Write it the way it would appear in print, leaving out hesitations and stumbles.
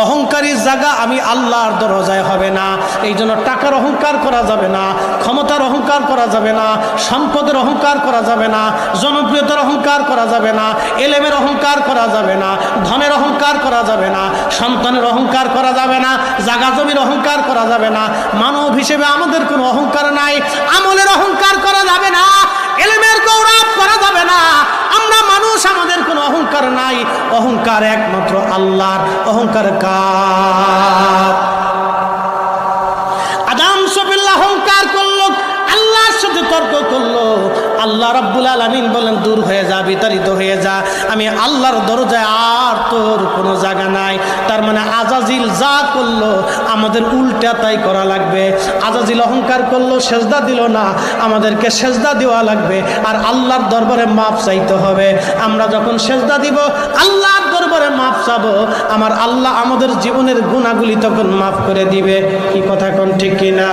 অহংকারী জায়গা আমি আল্লাহর দরজায় হবে না। এই জন্য টাকার অহংকার করা যাবে না, ক্ষমতার অহংকার করা যাবে না, সম্পদের অহংকার করা যাবে না, জনপ্রিয়তার অহংকার করা যাবে না, এলেমের অহংকার করা যাবে না, ধনের অহংকার করা যাবে না, সন্তানের অহংকার করা যাবে না, জাগা জমির অহংকার করা যাবে না। মানব হিসেবে আমাদের কোনো অহংকার নাই, আমলের অহংকার করা যাবে না, এলেমের গৌরব করা যাবে না। আমরা মানুষ, আমাদের কোনো অহংকার নাই। অহংকার একমাত্র আল্লাহর। অহংকার কার? আদম সফিল্লাহ অহংকার করলো, আল্লাহর সাথে তর্ক করলো। আল্লাহ রাব্বুল আলামিন বলেন, দূর হয়ে যা, বিতাড়িত হয়ে যা, আমি আল্লাহর দরজায় আর তোর কোনো জায়গা নাই। তার মানে আজাজিল যা করলো আমাদের উল্টা তাই করা লাগবে। আজাজিল অহংকার করলো, সেজদা দিল না, আমাদেরকে সেজদা দেওয়া লাগবে। আর আল্লাহর দরবারে মাপ চাইতে হবে। আমরা যখন সেজদা দিব, আল্লাহর দরবারে মাপ চাবো, আমার আল্লাহ আমাদের জীবনের গুনাহগুলি তখন মাফ করে দিবে। কি কথা কোন ঠিক কিনা?